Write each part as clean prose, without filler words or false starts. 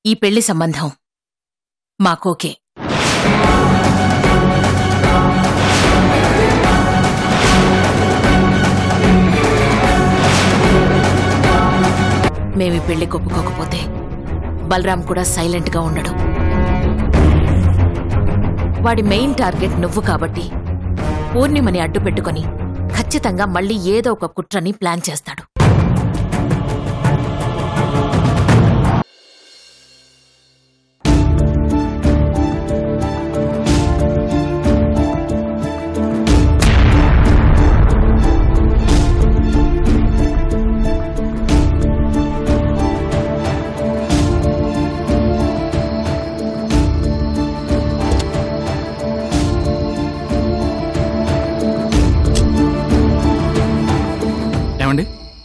ఈ పెళ్లి సంబంధం మాకోకే. మేమీ పెళ్లి ఒప్పుకోకపోతే బలరాం కూడా సైలెంట్గా ఉండడు. వాడి మెయిన్ టార్గెట్ నువ్వు కాబట్టి పూర్ణిమని అడ్డు పెట్టుకుని ఖచ్చితంగా మళ్ళీ ఏదో ఒక కుట్రని ప్లాన్ చేస్తాడు.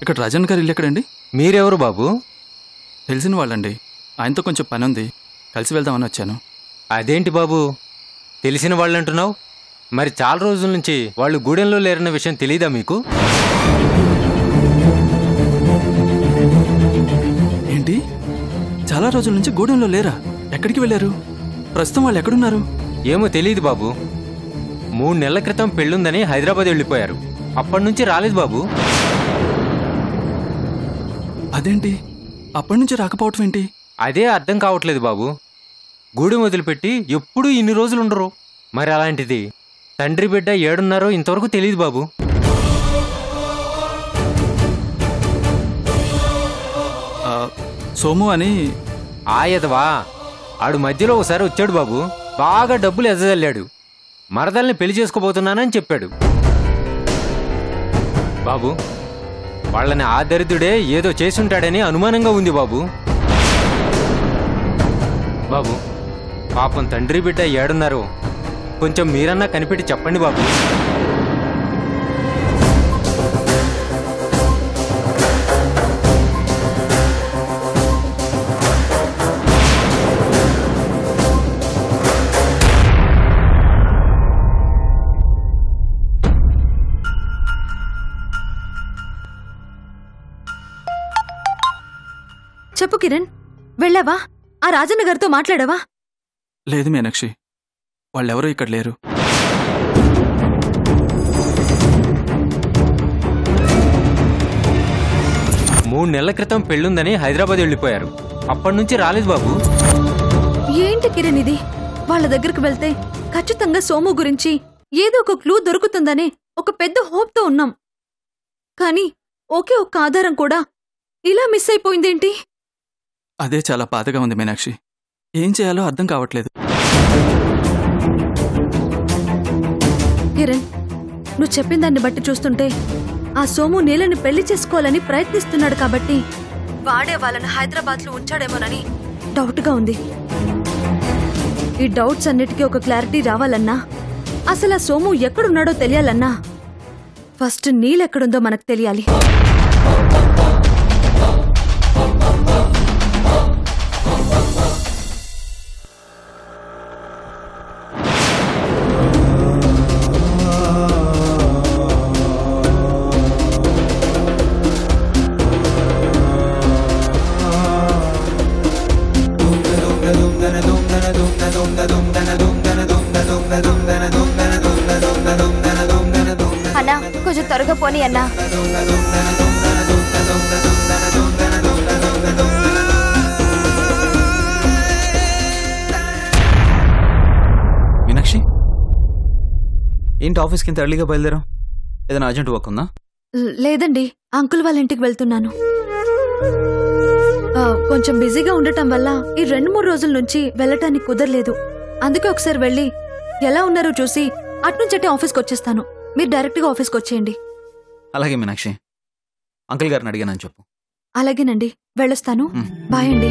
ఇక్కడ రాజన్ గారు ఇల్లు ఎక్కడండి? మీరెవరు బాబు? తెలిసిన వాళ్ళండి. ఆయనతో కొంచెం పని ఉంది, కలిసి వెళ్దామని వచ్చాను. అదేంటి బాబు తెలిసిన వాళ్ళు అంటున్నావు? మరి చాలా రోజుల నుంచి వాళ్ళు గూడెంలో లేరన్న విషయం తెలీదా మీకు? ఏంటి, చాలా రోజుల నుంచి గూడెంలో లేరా? ఎక్కడికి వెళ్ళారు? ప్రస్తుతం వాళ్ళు ఎక్కడున్నారు? ఏమో తెలియదు బాబు. 3 నెలల క్రితం పెళ్ళుందని హైదరాబాద్ వెళ్ళిపోయారు. అప్పటి నుంచి రాలేదు బాబు. అదేంటి, అప్పటి నుంచి రాకపోవటం ఏంటి? అదే అర్థం కావట్లేదు బాబు. గూడెం వదిలిపెట్టి ఎప్పుడూ ఇన్ని రోజులు ఉండరు. మరి అలాంటిది తండ్రి బిడ్డ ఏడున్నారో ఇంతవరకు తెలియదు బాబు. సోము అని ఆయదవా ఆడు మధ్యలో ఒకసారి వచ్చాడు బాబు. బాగా డబ్బులు ఎదజల్లాడు. మరదల్ని పెళ్లి చేసుకోబోతున్నానని చెప్పాడు బాబు. వాళ్ళని ఆ దరిద్రుడే ఏదో చేసుంటాడని అనుమానంగా ఉంది బాబు. బాబు పాపం తండ్రి బిడ్డ ఏడున్నారో కొంచెం మీరన్నా కనిపెట్టి చెప్పండి బాబు. చెప్పు కిరణ్, వెళ్ళావా? ఆ రాజన్న గారితో మాట్లాడావా? లేదు మీనాక్షి, వాళ్ళెవరూ ఇక్కడ లేరు. మూడు నెలల క్రితం పెళ్ళుందని హైదరాబాద్ వెళ్ళిపోయారు. అప్పటి నుంచి రాలేదు బాబు. ఏంటి కిరణ్ ఇది? వాళ్ళ దగ్గరకు వెళ్తే ఖచ్చితంగా సోము గురించి ఏదో ఒక క్లూ దొరుకుతుందనే ఒక పెద్ద హోప్తో ఉన్నాం. కానీ ఒకే ఒక్క ఆధారం కూడా ఇలా మిస్ అయిపోయిందేంటి? అదే చాలా బాధగా ఉంది మీనాక్షి. ఏం చేయాలో అర్థం కావట్లేదు. కిరణ్, నువ్వు చెప్పిన దాన్ని బట్టి చూస్తుంటే ఆ సోము నీలని పెళ్లి చేసుకోవాలని ప్రయత్నిస్తున్నాడు కాబట్టి వాడే వాళ్ళని హైదరాబాద్లో ఉంచాడేమోనని డౌట్గా ఉంది. ఈ డౌట్స్ అన్నిటికీ ఒక క్లారిటీ రావాలన్నా, అసలు ఆ సోము ఎక్కడున్నాడో తెలియాలన్నా ఫస్ట్ నీళ్ళెక్కడుందో మనకు తెలియాలి. అన్నా కొంచెం త్వరగా పోనీ అన్నా. మీనాక్షి, ఏంటి ఆఫీస్కి ఇంత ఎర్లీగా బయలుదేరాం? ఏదైనా అర్జెంట్ వర్క్ ఉందా? లేదండి, అంకుల్ వాళ్ళ ఇంటికి వెళ్తున్నాను. కొంచెం బిజీగా ఉండటం వల్ల ఈ 2-3 రోజుల నుంచి వెళ్ళటానికి కుదరలేదు. అందుకే ఒకసారి వెళ్ళి ఎలా ఉన్నారో చూసి అట్నుంచటే ఆఫీస్కి వచ్చేస్తాను. మీరు డైరెక్ట్గా ఆఫీస్కి వచ్చేయండి. అలాగే మీనాక్షి, అంకుల్ గారిని అడిగానని చెప్పు. అలాగేనండి, వెళ్ళొస్తాను. బాయ్ అండి.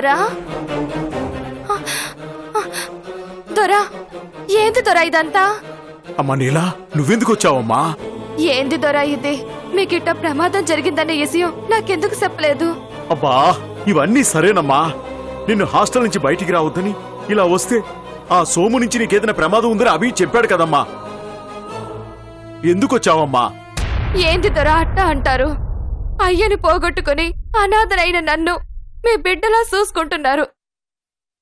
దొరా దొరా ఏంది దొరా ఇదంతా? అమ్మా నీలా, నువ్వెందుకు వచ్చావమ్మా? ఏంది దొరా ఇది? మీకిట్ట ప్రమాదం జరిగిందనే విషయం నాకెందుకు చెప్పలేదు? అబ్బా, ఇవన్నీ సరేనమ్మా. నిన్ను హాస్టల్ నుంచి బయటికి రావద్దని ఇలా వస్తే ఆ సోము నుంచి నీకేదైనా ప్రమాదం ఉందని అభి చెప్పాడు కదమ్మా. ఎందుకు వచ్చావమ్మా? ఏంది దొరా అట్ట అంటారు? అయ్యని పోగొట్టుకుని అనాథనైన నన్ను మీ బిడ్డలా చూసుకుంటున్నారు.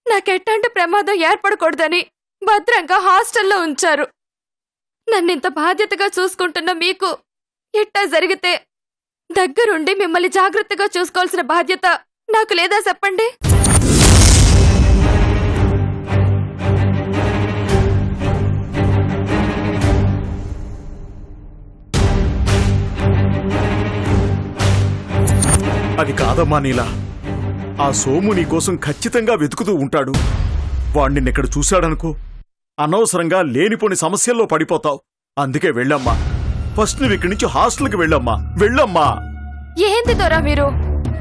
నాకెట్టాంటి ప్రమాదం ఏర్పడకూడదని భద్రంగా హాస్టల్లో ఉంచారు. నన్నింత బాధ్యతగా చూసుకుంటున్న మీకు ఇట్టా జరిగితే దగ్గరుండి మిమ్మల్ని జాగ్రత్తగా చూసుకోవాల్సిన బాధ్యత నాకు లేదా చెప్పండి? అది కాదమ్మా నీలా, ఆ సోము నీకోసం ఖచ్చితంగా వెతుకుతూ ఉంటాడు. వాడు నిన్నెక్కడ చూశాడనుకో, అనవసరంగా లేనిపోని సమస్యల్లో పడిపోతావు. అందుకే వెళ్ళమ్మా. ఫస్ట్ నువ్వు ఇక్కడి నుంచి హాస్టల్కి వెళ్ళమ్మా. వెళ్ళమ్మా. ఏంది దొరా మీరు?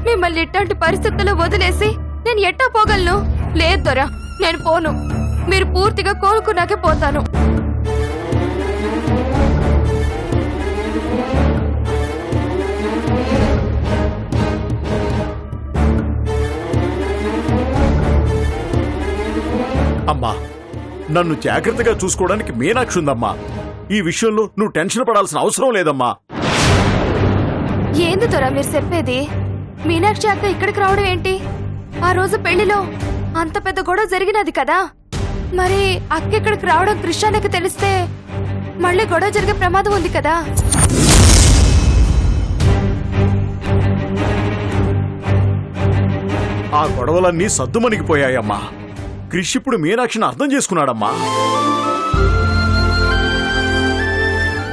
మిమ్మల్ని ఇట్లాంటి పరిస్థితుల్లో వదిలేసి నేను ఎట్టా పోగలను? లేదు దొరా, నేను పోను. మీరు పూర్తిగా కోలుకున్నాకే పోతాను. అమ్మా, నన్ను జాగ్రత్తగా చూసుకోవడానికి మీనాక్షి ఉందమ్మా. ఈ విషయంలో నువ్వు టెన్షన్ పడాల్సిన అవసరం లేదమ్మా. ఏంది దొరా మీరు చెప్పేది? మీనాక్షి అక్క ఇక్కడికి రావడం ఏంటి? ఆ రోజు పెళ్లిలో అంత పెద్ద గొడవ జరిగినది కదా. మరి అక్క ఇక్కడికి రావడం కృష్ణానికి తెలిస్తే మళ్ళీ గొడవ జరిగే ప్రమాదం ఉంది కదా. ఆ గొడవలన్నీ సద్దుమణిగిపోయాయమ్మా. క్రిష్ ఇప్పుడు మీనాక్షిని అర్థం చేసుకున్నాడమ్మా.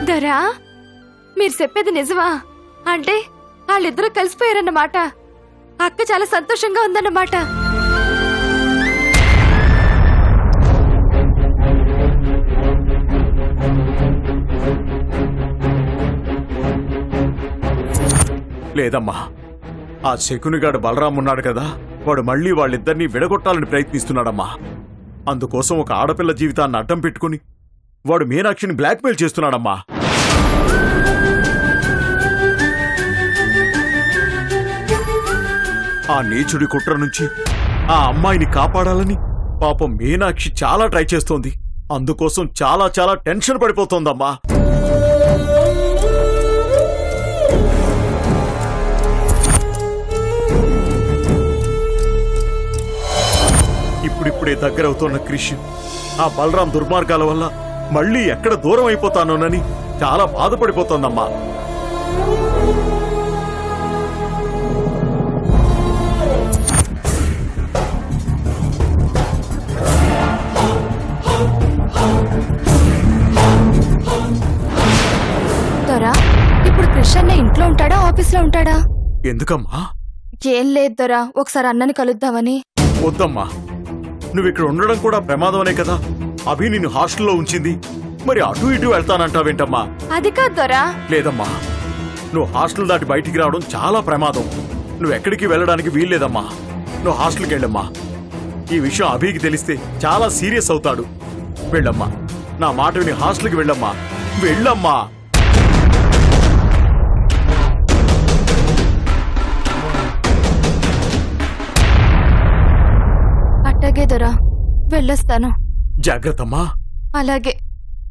దొరా, మీరు చెప్పేది నిజమా? అంటే వాళ్ళిద్దరూ కలిసిపోయారన్నమాట. అక్క చాలా సంతోషంగా ఉందన్నమాట. లేదమ్మా, ఆ శకునిగాడు బలరాం ఉన్నాడు కదా, వాడు మళ్ళీ వాళ్ళిద్దరినీ విడగొట్టాలని ప్రయత్నిస్తున్నాడమ్మా. అందుకోసం ఒక ఆడపిల్ల జీవితాన్ని అడ్డం పెట్టుకుని వాడు మీనాక్షిని బ్లాక్మెయిల్ చేస్తున్నాడమ్మా. ఆ నీచుడి కుట్ర నుంచి ఆ అమ్మాయిని కాపాడాలని పాపం మీనాక్షి చాలా ట్రై చేస్తోంది. అందుకోసం చాలా చాలా టెన్షన్ పడిపోతోందమ్మా. ఇప్పుడిప్పుడే దగ్గరవుతోన్న క్రిష్ ఆ బలరాం దుర్మార్గాల వల్ల మళ్ళీ ఎక్కడ దూరం అయిపోతానోనని చాలా బాధపడిపోతోందమ్మా. దొరా, ఇప్పుడు కృష్ణ ఇంట్లో ఉంటాడా ఆఫీస్లో ఉంటాడా? ఎందుకమ్మా? ఏం లేదు దొరా, ఒకసారి అన్నని కలుద్దామని. వద్దమ్మా, నువ్విక్కడ ఉండడం కూడా ప్రమాదమనే కదా అభి నిన్ను హాస్టల్లో ఉంచింది. మరి అటు ఇటు వెళ్తానంటావేంటమ్మా? అది కాదు దొరా. లేదమ్మా, నువ్వు హాస్టల్ దాటి బయటికి రావడం చాలా ప్రమాదం. నువ్వెక్కడికి వెళ్ళడానికి వీల్లేదమ్మా. నువ్వు హాస్టల్కి వెళ్ళమ్మా. ఈ విషయం అభికి తెలిస్తే చాలా సీరియస్ అవుతాడు. వెళ్ళమ్మా, నా మాట విని హాస్టల్కి వెళ్ళమ్మా. వెళ్ళమ్మా. అట్టాగే దొరా, వెళ్ళొస్తాను. జాగ్రత్తమ్మా. అలాగే,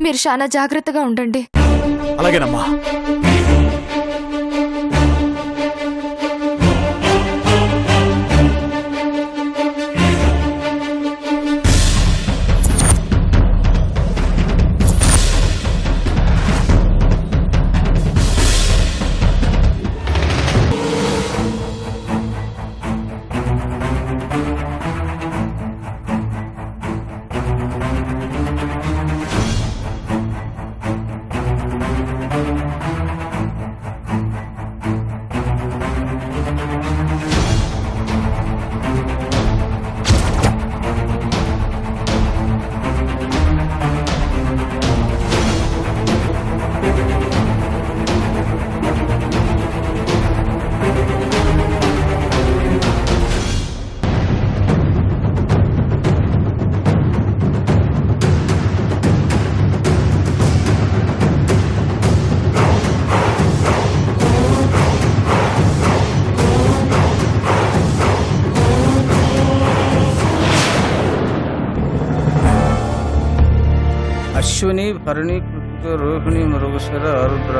మీరు చాలా జాగ్రత్తగా ఉండండి. అలాగేనమ్మా. అశ్విని భరణి కృతిక రోహిణి మృగశిర ఆరుద్ర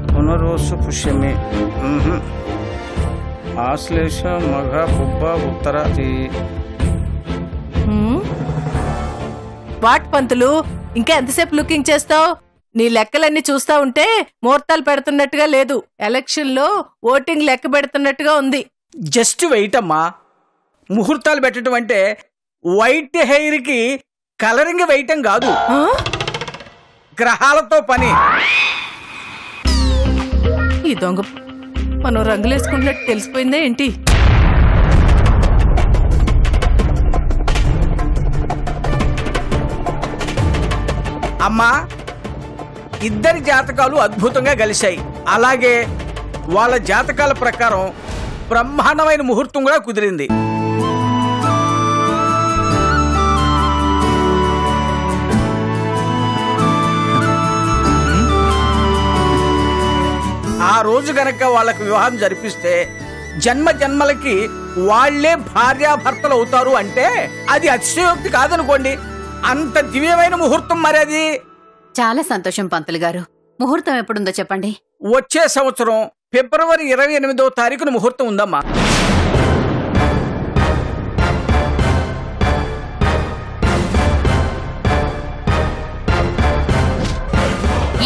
పునరోసు పుష్యమి ఆశ్లేష మఘ పుబ్బ ఉత్తర వాట్ పంతులు ఇంకా ఎంతసేపు లుకింగ్ చేస్తావు? నీ లెక్కలన్నీ చూస్తా ఉంటే ముహూర్తాలు పెడుతున్నట్టుగా లేదు, ఎలక్షన్ లో ఓటింగ్ లెక్క పెడుతున్నట్టుగా ఉంది. జస్ట్ వెయిట్ అమ్మా. ముహూర్తాలు పెట్టడం అంటే వైట్ హెయిర్ కి కలరింగ్ వేయటం కాదు, గ్రహాలతో పని. ఈ దొంగ మనం రంగులేసుకున్నట్టు తెలిసిపోయిందా ఏంటి? అమ్మా, ఇద్దరి జాతకాలు అద్భుతంగా కలిశాయి. అలాగే వాళ్ళ జాతకాల ప్రకారం బ్రహ్మాండమైన ముహూర్తం కూడా కుదిరింది. ఆ రోజు గనక వాళ్ళకు వివాహం జరిపిస్తే జన్మ జన్మలకి వాళ్లే భార్యాభర్తలు అవుతారు అంటే అది అతిశయోక్తి కాదనుకోండి. అంత దివ్యమైన ముహూర్తం మరి అది. చాలా సంతోషం పంతులు గారు. ముహూర్తం ఎప్పుడుందో చెప్పండి. వచ్చే సంవత్సరం ఫిబ్రవరి 28వ తారీఖున ముహూర్తం ఉందమ్మా.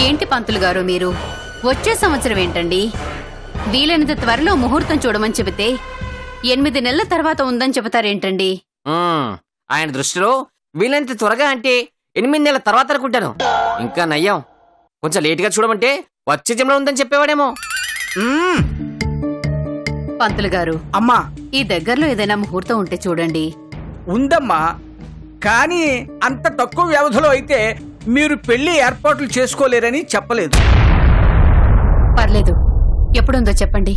ఏంటి పంతులు గారు మీరు వచ్చే సంవత్సరం ఏంటండి? వీలైనంత త్వరలో ముహూర్తం చూడమని చెబితే 8 నెలల తర్వాత ఉందని చెబుతారేంటండి? ఆయన దృష్టిలో వీలైనంత త్వరగా అంటే 8 నెలల తర్వాత అనుకుంటాను. ఇంకా నయ్యం, కొంచెం లేటుగా చూడమంటే వచ్చే జన్మలో ఉందని చెప్పేవాడేమో. పంతులు గారు, అమ్మా, ఈ దగ్గరలో ఏదైనా ముహూర్తం ఉంటే చూడండి. ఉందమ్మా, కానీ అంత తక్కువ వ్యవధిలో అయితే మీరు పెళ్లి ఏర్పాట్లు చేసుకోలేరని చెప్పలేదు. పర్లేదు, ఎప్పుడుందో చెప్పండి.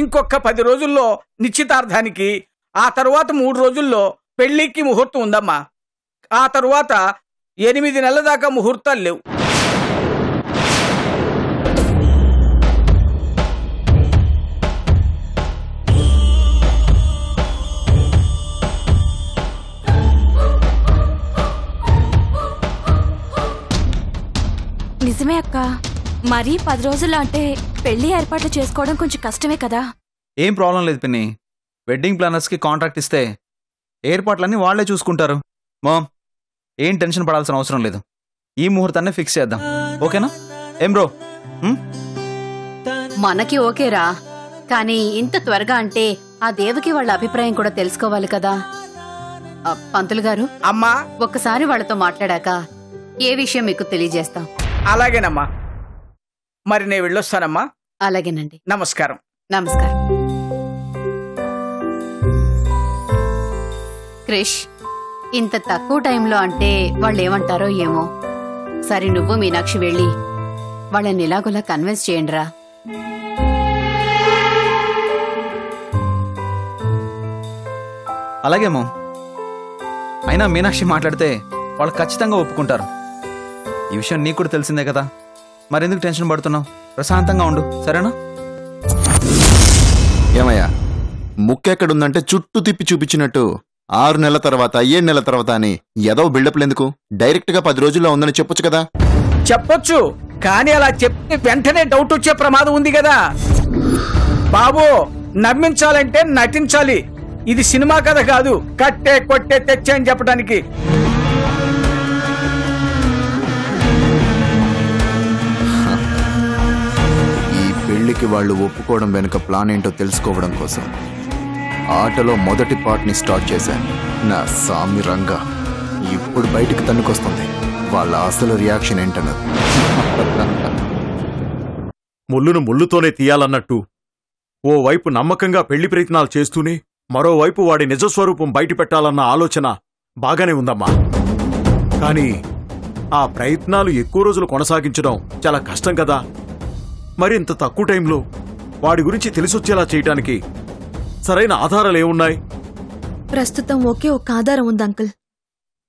ఇంకొక 10 రోజుల్లో నిశ్చితార్థానికి, ఆ తరువాత 3 రోజుల్లో పెళ్లికి ముహూర్తం ఉందమ్మా. ఆ తరువాత 8 నెలల దాకా ముహూర్తాలు లేవు. నిజమే అక్క, మరీ 10 రోజుల్లో అంటే పెళ్లి ఏర్పాట్లు చేసుకోవడం కొంచెం కష్టమే కదా. ఏం ప్రాబ్లం లేదు పిన్ని. వెడ్డింగ్ ప్లానర్స్కి కాంట్రాక్ట్ ఇస్తే ఏర్పాట్లన్నీ వాళ్లే చూసుకుంటారు. మామ్, ఏం టెన్షన్ పడాల్సిన అవసరం లేదు. ఈ ముహూర్తాన్ని ఫిక్స్ చేద్దాం, ఓకేనా? ఏం బ్రో? మనకి ఓకేరా, కానీ ఇంత త్వరగా అంటే ఆ దేవకి వాళ్ళ అభిప్రాయం కూడా తెలుసుకోవాలి కదా. పంతులు గారు, అమ్మా, ఒక్కసారి వాళ్ళతో మాట్లాడాక ఏ విషయం మీకు తెలియజేస్తాం. అలాగేనమ్మా. మరి నేను వెళ్ళొస్తానమ్మా. అలాగేనండి. నమస్కారం. నమస్కారం. క్రిష్, ఇంత తక్కువ టైంలో అంటే వాళ్ళు ఏమంటారో ఏమో. సరే, నువ్వు మీనాక్షి వెళ్ళి వాళ్ళని ఇలాగోలా కన్విన్స్ చేయండిరా. అలాగే మామ్. అయినా మీనాక్షి మాట్లాడితే వాళ్ళు ఖచ్చితంగా ఒప్పుకుంటారు. ఈ విషయం నీకు కూడా తెలిసిందే కదా, మరెందుకు టెన్షన్ పడుతున్నావు? ప్రశాంతంగా ఉండు, సరేనా? ఏమయ్యా, ముక్కెక్కడుందంటే చుట్టూ తిప్పి చూపించినట్టు 6 నెలల తర్వాత 7 నెలల తర్వాత అని ఏదో బిల్డప్లు ఎందుకు? డైరెక్ట్ గా 10 రోజుల్లో ఉందని చెప్పొచ్చు కదా. చెప్పొచ్చు, కానీ అలా చెప్తే వెంటనే డౌట్ వచ్చే ప్రమాదం ఉంది కదా బాబు. నమ్మించాలంటే నటించాలి. ఇది సినిమా కథ కాదు, కట్టే కొట్టే తెచ్చే అని చెప్పడానికి. పెళ్లికి వాళ్ళు ఒప్పుకోవడం వెనుక ప్లాన్ ఏంటో తెలుసుకోవడం కోసం ఆటలో మొదటి పార్ట్ని స్టార్ట్ చేశాను. నా సామి రంగా ఇప్పుడు బయటికి తన్నుకొస్తుంది వాళ్ళ అసలు రియాక్షన్ ఏంటన్నది. ముళ్ళును ముళ్ళుతోనే తీయాలన్నట్టు ఓవైపు నమ్మకంగా పెళ్లి ప్రయత్నాలు చేస్తూనే మరోవైపు వాడి నిజస్వరూపం బయట పెట్టాలన్న ఆలోచన బాగానే ఉందమ్మా. కానీ ఆ ప్రయత్నాలు ఎక్కువ రోజులు కొనసాగించడం చాలా కష్టం కదా. మరింత తక్కువ టైంలో వాడి గురించి తెలిసొచ్చేలా చేయటానికి సరైన ఆధారాలేమున్నాయి? ప్రస్తుతం ఒకే ఒక్క ఆధారం ఉంది అంకుల్.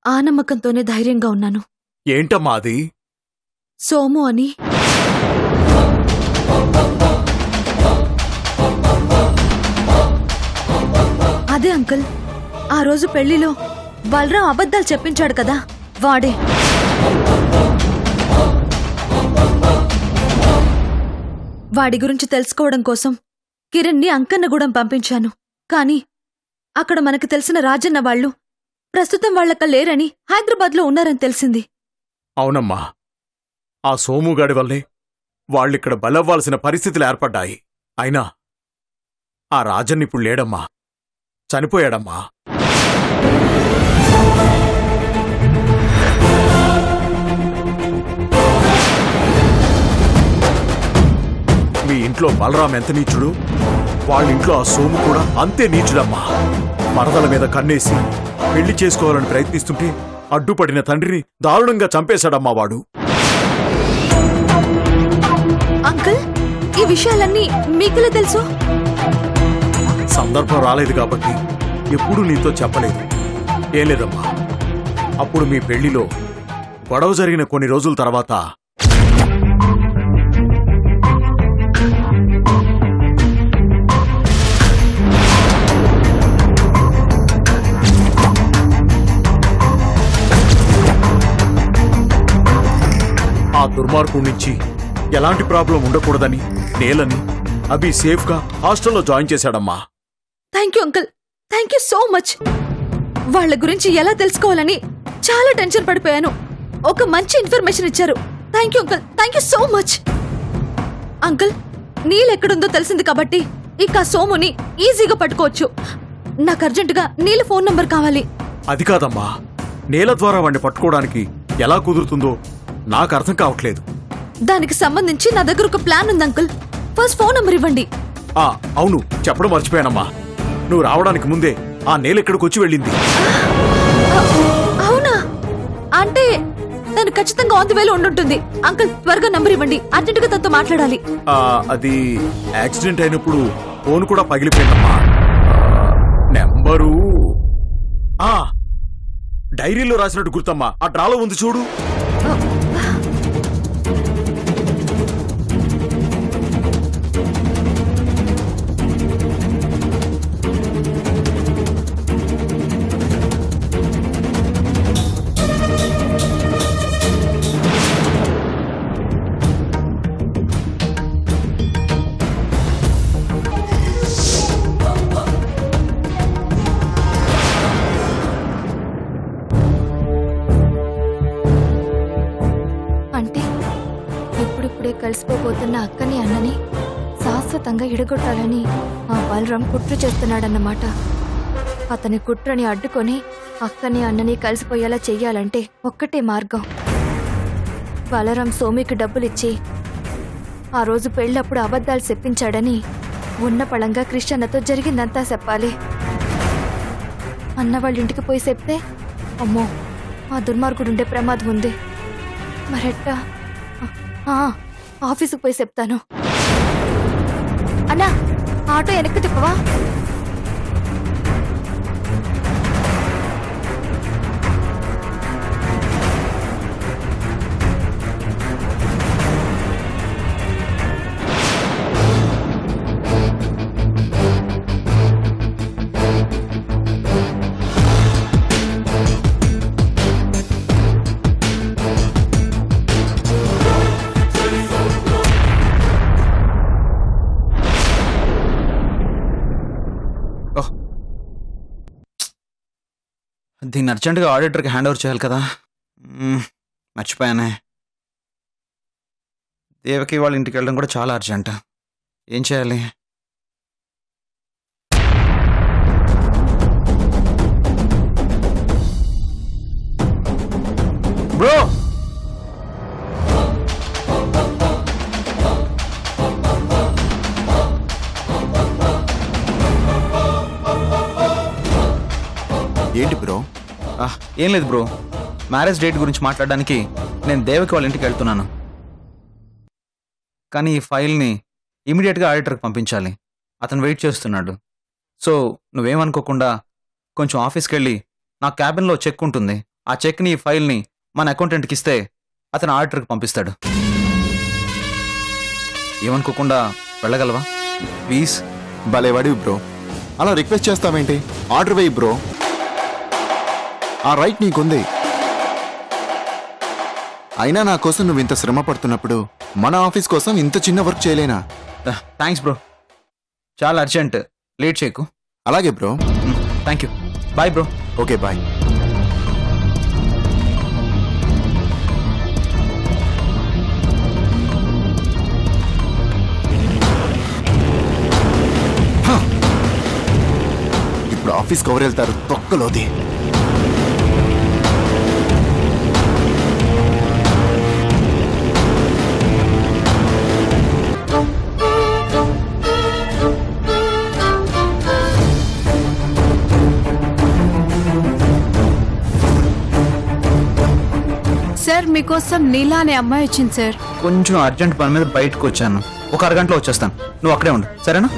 ఆ నమ్మకంతోనే ధైర్యంగా ఉన్నాను. ఏంటమ్మా అది? సోము అని. అదే అంకుల్, ఆ రోజు పెళ్లిలో బలరాం అబద్ధాలు చెప్పించాడు కదా, వాడే. వాడి గురించి తెలుసుకోవడం కోసం కిరణ్ని అంకన్నగూడెం పంపించాను. కానీ అక్కడ మనకు తెలిసిన రాజన్న వాళ్ళు ప్రస్తుతం వాళ్ళక్క లేరని హైదరాబాద్లో ఉన్నారని తెలిసింది. అవునమ్మా, ఆ సోముగాడి వల్లే వాళ్ళిక్కడ బలవ్వాల్సిన పరిస్థితులు ఏర్పడ్డాయి. అయినా ఆ రాజన్ ఇప్పుడు లేడమ్మా, చనిపోయాడమ్మా. మీ ఇంట్లో బలరాం ఎంత నీచుడు, వాళ్ళింట్లో ఆ సోము కూడా అంతే నీచుడమ్మా. మరదల మీద కన్నేసి పెళ్లి చేసుకోవాలని ప్రయత్నిస్తుంటే అడ్డుపడిన తండ్రిని దారుణంగా చంపేశాడమ్మా వాడు. అంకుల్, ఈ విషయాలన్నీ మీకెలా తెలుసు? సందర్భం రాలేదు కాబట్టి ఎప్పుడూ నీతో చెప్పలేదు. ఏం లేదమ్మా, అప్పుడు మీ పెళ్లిలో గొడవ జరిగిన కొన్ని రోజుల తర్వాత ఆ దుర్మార్గుడి నుంచి ఎలాంటి ప్రాబ్లం ఉండకూడదని నేలని అభి సేఫ్ గా హాస్టల్లో జాయిన్ చేశాడమ్మా. Thank you uncle, thank you so much. వాళ్ళ గురించి ఎలా తెలుసుకోవాలని చాలా టెన్షన్ పడిపోయాను. ఒక మంచి ఇన్ఫర్మేషన్ ఇచ్చారు. Thank you uncle, thank you so much. Uncle, Neel ఎక్కడుందో తెలిసింది కాబట్టి ఇక సోముని ఈజీగా పట్టుకోవచ్చు. నాకు అర్జెంటుగా నీళ్ళ ఫోన్ నంబర్ కావాలి. అది కాదమ్మా, నేల ద్వారా వాడిని పట్టుకోవడానికి ఎలా కుదురుతుందో నాకు అర్థం కావట్లేదు. దానికి సంబంధించి నా దగ్గర ఒక ప్లాన్ ఉంది అంకుల్. ఫస్ట్ ఫోన్ నంబర్ ఇవ్వండి. అవును, చెప్పడం మర్చిపోయానమ్మా. నువ్వు రావడానికి ముందే ఆ నేల ఇక్కడికి వచ్చి వెళ్ళింది. అవునా? అంటే తను ఖచ్చితంగా ఆన్ ది వేలో ఉండుంటుంది. అంకుల్, త్వరగా నంబర్ ఇవ్వండి, అర్జెంటుగా తనతో మాట్లాడాలి. అది యాక్సిడెంట్ అయినప్పుడు ఫోన్ కూడా పగిలిపోయిందమ్మా. నెంబరు డైరీలో రాసినట్టు గుర్తమ్మా. ఆ డ్రాలో ఉంది చూడు. కలిసిపోబోతున్న అక్కని అన్నని శాశ్వతంగా ఇడగొట్టాలని ఆ బలరాం కుట్ర చేస్తున్నాడన్నమాట. అతని కుట్రని అడ్డుకొని అక్కని అన్నని కలిసిపోయేలా చెయ్యాలంటే ఒక్కటే మార్గం. బలరాం సోమికి డబ్బులిచ్చి ఆ రోజు పెళ్ళప్పుడు అబద్ధాలు చెప్పించాడని ఉన్న పళంగా కృష్ణన్నతో జరిగిందంతా చెప్పాలి. అన్న వాళ్ళ ఇంటికి పోయి చెప్తే అమ్మో ఆ దుర్మార్గుడుండే ప్రమాదం ఉంది. మరెట్టా? ఆఫీసుకు పోయి చెప్తాను. అన్నా, ఆటో వెనక్కి తిప్పవా? దీన్ని అర్జెంటుగా ఆడిటర్కి హ్యాండ్ ఓవర్ చేయాలి కదా. మర్చిపోయానే. దేవకి వాళ్ళ ఇంటికి వెళ్ళడం కూడా చాలా అర్జెంట్. ఏం చేయాలి? బ్రో, ఏంటి బ్రో? ఏం లేదు బ్రో, మ్యారేజ్ డేట్ గురించి మాట్లాడడానికి నేను దేవకి వాళ్ళ ఇంటికి వెళ్తున్నాను. కానీ ఈ ఫైల్ని ఇమీడియట్గా ఆడిటర్కి పంపించాలి. అతను వెయిట్ చేస్తున్నాడు. సో నువ్వేమనుకోకుండా కొంచెం ఆఫీస్కి వెళ్ళి నా క్యాబిన్లో చెక్ ఉంటుంది. ఆ చెక్ని ఈ ఫైల్ని మన అకౌంటెంట్కి ఇస్తే అతను ఆడిటర్కి పంపిస్తాడు. ఏమనుకోకుండా వెళ్ళగలవా ప్లీజ్? భలేవాడివి బ్రో, అలా రిక్వెస్ట్ చేస్తావేంటి? ఆర్డర్ వేయి బ్రో. ఆ రైట్ నీకుంది. అయినా నా కోసం నువ్వు ఇంత శ్రమ పడుతున్నప్పుడు మన ఆఫీస్ కోసం ఇంత చిన్న వర్క్ చేయలేనా? థ్యాంక్స్ బ్రో, చాలా అర్జెంట్, లేట్ చేయకు. అలాగే bro. Thank you. Bye bro. Okay bye. ఇప్పుడు ఆఫీస్కి ఎవరు వెళ్తారు? తొక్కలోది. సార్ మీకోసం నీలా అనే అమ్మాయి వచ్చింది సార్. కొంచెం అర్జెంట్ పని మీద బయటకు వచ్చాను, ఒక అరగంటలో వచ్చేస్తాను, నువ్వు అక్కడే ఉండు సరేనా?